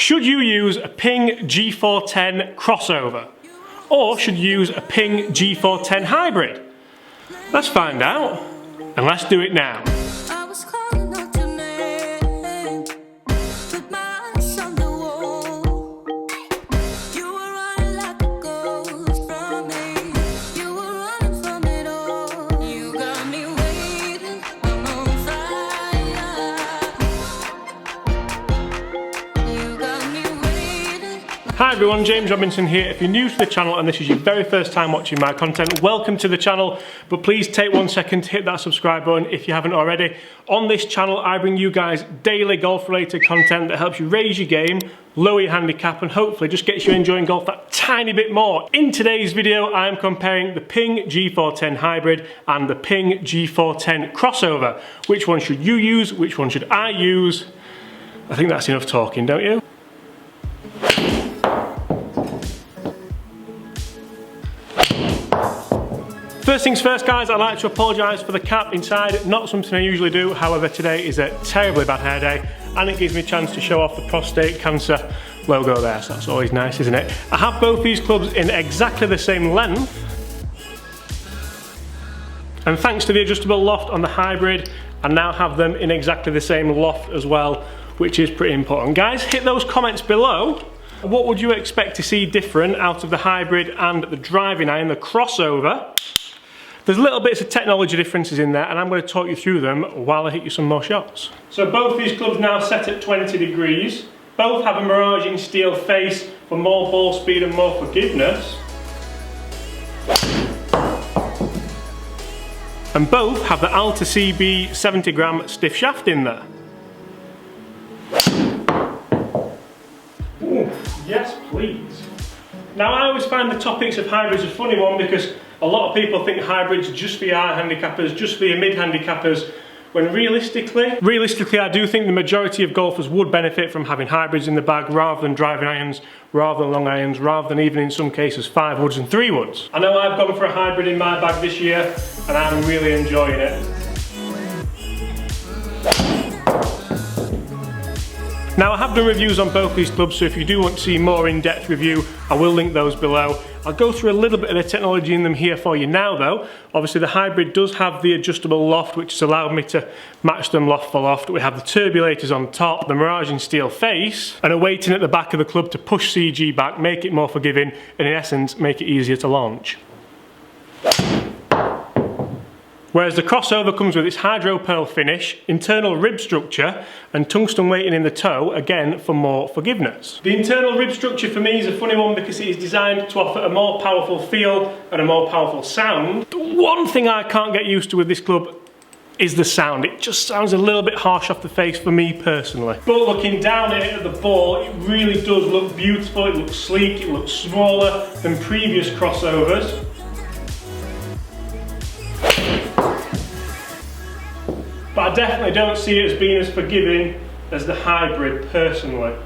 Should you use a PING G410 crossover? Or should you use a PING G410 hybrid? Let's find out, and let's do it now. Hi everyone, James Robinson here. If you're new to the channel and this is your very first time watching my content, welcome to the channel, but please take 1 second to hit that subscribe button if you haven't already. On this channel I bring you guys daily golf related content that helps you raise your game, lower your handicap and hopefully just gets you enjoying golf that tiny bit more. In today's video I am comparing the PING G410 hybrid and the PING G410 crossover. Which one should you use? Which one should I use? I think that's enough talking, don't you? First things first guys, I'd like to apologise for the cap inside, not something I usually do, however today is a terribly bad hair day and it gives me a chance to show off the Prostate Cancer logo there, so that's always nice, isn't it? I have both these clubs in exactly the same length, and thanks to the adjustable loft on the hybrid, I now have them in exactly the same loft as well, which is pretty important. Guys, hit those comments below. What would you expect to see different out of the hybrid and the driving iron, the crossover? There's little bits of technology differences in there and I'm going to talk you through them while I hit you some more shots. So both these clubs now set at 20 degrees. Both have a miraging steel face for more ball speed and more forgiveness. And both have the Alta CB 70 gram stiff shaft in there. Ooh, yes please. Now I always find the topics of hybrids a funny one because a lot of people think hybrids just for your handicappers, just for your mid-handicappers, when realistically I do think the majority of golfers would benefit from having hybrids in the bag rather than driving irons, rather than long irons, rather than even in some cases 5 woods and 3 woods. I know I've gone for a hybrid in my bag this year and I'm really enjoying it. Now I have done reviews on both these clubs, so if you do want to see more in-depth review, I will link those below. I'll go through a little bit of the technology in them here for you now though. Obviously the hybrid does have the adjustable loft, which has allowed me to match them loft for loft. We have the turbulators on top, the miraging steel face, and a weighting at the back of the club to push CG back, make it more forgiving, and in essence, make it easier to launch. Whereas the crossover comes with its hydro pearl finish, internal rib structure and tungsten weighting in the toe, again for more forgiveness. The internal rib structure for me is a funny one because it is designed to offer a more powerful feel and a more powerful sound. The one thing I can't get used to with this club is the sound. It just sounds a little bit harsh off the face for me personally. But looking down at it at the ball, it really does look beautiful, it looks sleek, it looks smaller than previous crossovers. But I definitely don't see it as being as forgiving as the hybrid personally.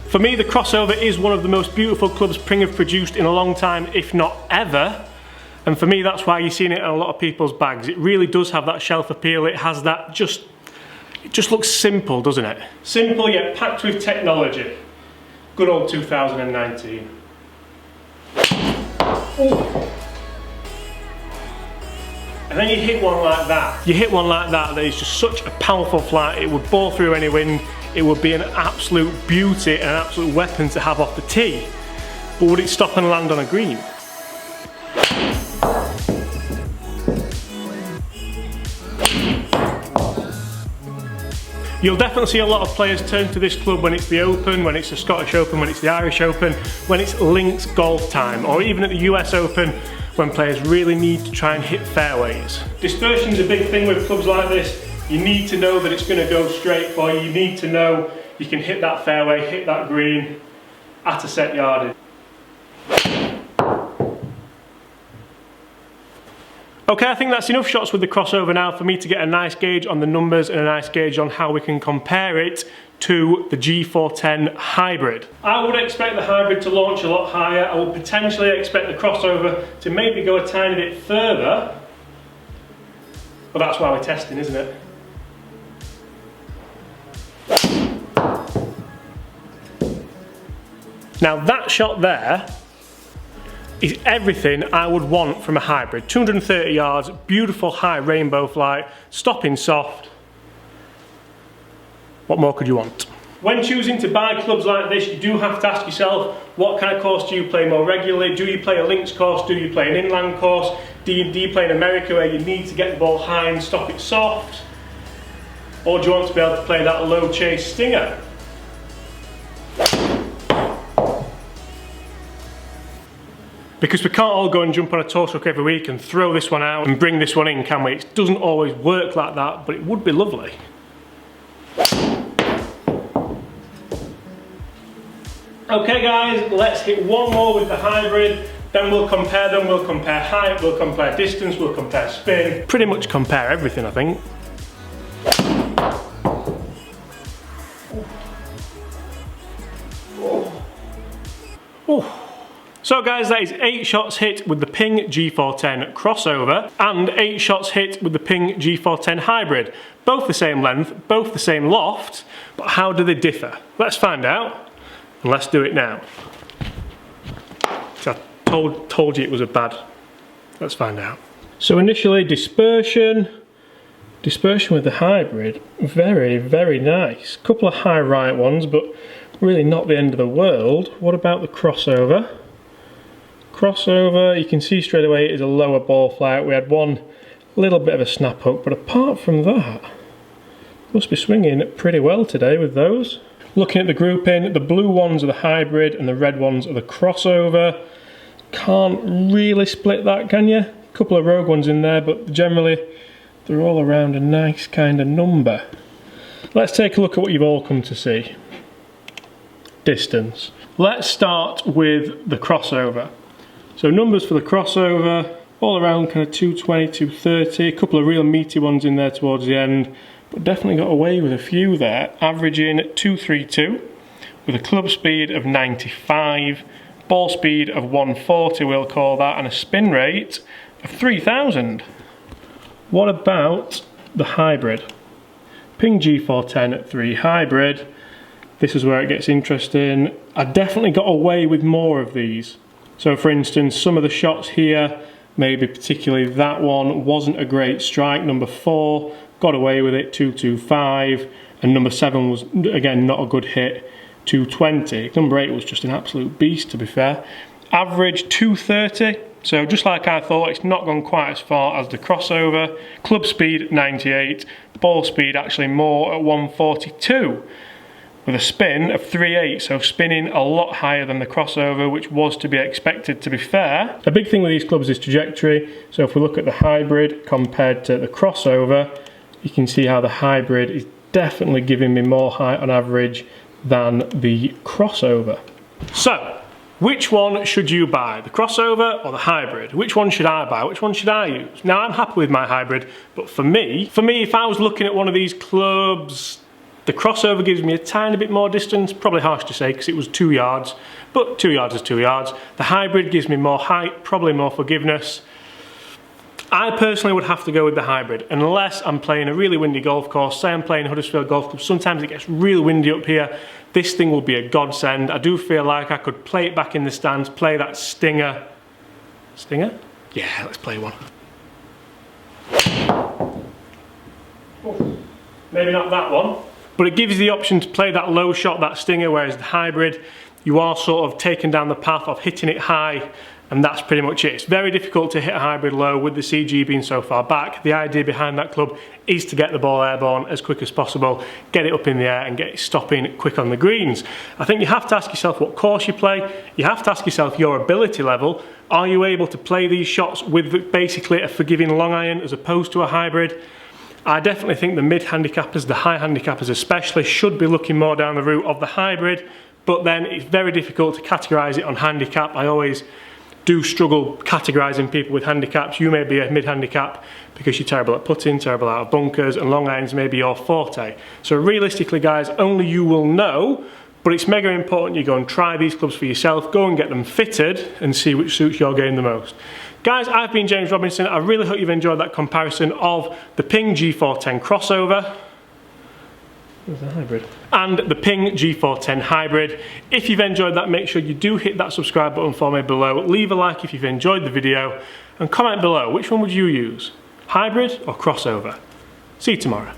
For me the crossover is one of the most beautiful clubs Ping have produced in a long time, if not ever. And for me that's why you're seeing it in a lot of people's bags. It really does have that shelf appeal, it has that it just looks simple, doesn't it? Simple yet packed with technology. Good old 2019. Ooh. And then you hit one like that. You hit one like that is just such a powerful flight, it would bore through any wind, it would be an absolute beauty and an absolute weapon to have off the tee. But would it stop and land on a green? You'll definitely see a lot of players turn to this club when it's the Open, when it's the Scottish Open, when it's the Irish Open, when it's links golf time, or even at the US Open, when players really need to try and hit fairways. Dispersion's a big thing with clubs like this. You need to know that it's going to go straight for you. You need to know you can hit that fairway, hit that green at a set yardage. Okay, I think that's enough shots with the crossover now for me to get a nice gauge on the numbers and a nice gauge on how we can compare it to the G410 hybrid. I would expect the hybrid to launch a lot higher. I would potentially expect the crossover to maybe go a tiny bit further. But that's why we're testing, isn't it? Now that shot there is everything I would want from a hybrid. 230 yards, beautiful high rainbow flight, stopping soft. What more could you want? When choosing to buy clubs like this, you do have to ask yourself, what kind of course do you play more regularly? Do you play a links course? Do you play an inland course? Do you play in America where you need to get the ball high and stop it soft? Or do you want to be able to play that low chase stinger? Because we can't all go and jump on a tow truck every week and throw this one out and bring this one in, can we? It doesn't always work like that, but it would be lovely. Okay guys, let's hit one more with the hybrid, then we'll compare them, we'll compare height, we'll compare distance, we'll compare spin. Pretty much compare everything, I think. So guys, that is 8 shots hit with the PING G410 crossover and 8 shots hit with the PING G410 hybrid. Both the same length, both the same loft, but how do they differ? Let's find out. And let's do it now. So I told you it was a bad. Let's find out. So initially dispersion with the hybrid, very, very nice. Couple of high right ones, but really not the end of the world. What about the crossover? Crossover, you can see straight away it is a lower ball flight. We had one little bit of a snap hook, but apart from that, must be swinging pretty well today with those. Looking at the grouping, the blue ones are the hybrid and the red ones are the crossover. Can't really split that, can you? A couple of rogue ones in there, but generally they're all around a nice kind of number. Let's take a look at what you've all come to see. Distance. Let's start with the crossover. So numbers for the crossover, all around kind of 220, 230, a couple of real meaty ones in there towards the end. But definitely got away with a few there, averaging 232 with a club speed of 95, ball speed of 140 we'll call that, and a spin rate of 3000. What about the hybrid? PING G410 3 hybrid. This is where it gets interesting. I definitely got away with more of these. So for instance, some of the shots here, maybe particularly that one, wasn't a great strike. Number 4, got away with it, 225, and number 7 was, again, not a good hit, 220. Number 8 was just an absolute beast, to be fair. Average 230, so just like I thought, it's not gone quite as far as the crossover. Club speed 98, ball speed actually more at 142. With a spin of 3.8, so spinning a lot higher than the crossover, which was to be expected, to be fair. A big thing with these clubs is trajectory, so if we look at the hybrid compared to the crossover, you can see how the hybrid is definitely giving me more height on average than the crossover. So, which one should you buy? The crossover or the hybrid? Which one should I buy? Which one should I use? Now I'm happy with my hybrid, but for me, if I was looking at one of these clubs, the crossover gives me a tiny bit more distance, probably harsh to say because it was 2 yards, but 2 yards is 2 yards. The hybrid gives me more height, probably more forgiveness. I personally would have to go with the hybrid, unless I'm playing a really windy golf course. Say I'm playing Huddersfield Golf Club, sometimes it gets really windy up here. This thing will be a godsend. I do feel like I could play it back in the stands, play that stinger. Stinger? Yeah, let's play one. Oh, maybe not that one. But it gives you the option to play that low shot, that stinger, whereas the hybrid, you are sort of taken down the path of hitting it high, and that's pretty much it. It's very difficult to hit a hybrid low with the CG being so far back. The idea behind that club is to get the ball airborne as quick as possible, get it up in the air and get it stopping quick on the greens. I think you have to ask yourself what course you play. You have to ask yourself your ability level. Are you able to play these shots with basically a forgiving long iron as opposed to a hybrid? I definitely think the mid-handicappers, the high handicappers especially, should be looking more down the route of the hybrid, but then it's very difficult to categorise it on handicap. I always do struggle categorising people with handicaps. You may be a mid-handicap because you're terrible at putting, terrible out of bunkers, and long irons may be your forte. So realistically guys, only you will know, but it's mega important you go and try these clubs for yourself, go and get them fitted and see which suits your game the most. Guys, I've been James Robinson. I really hope you've enjoyed that comparison of the PING G410 crossover. There's a hybrid. And the PING G410 HYBRID. If you've enjoyed that, make sure you do hit that subscribe button for me below. Leave a like if you've enjoyed the video, and comment below, which one would you use? Hybrid or crossover? See you tomorrow.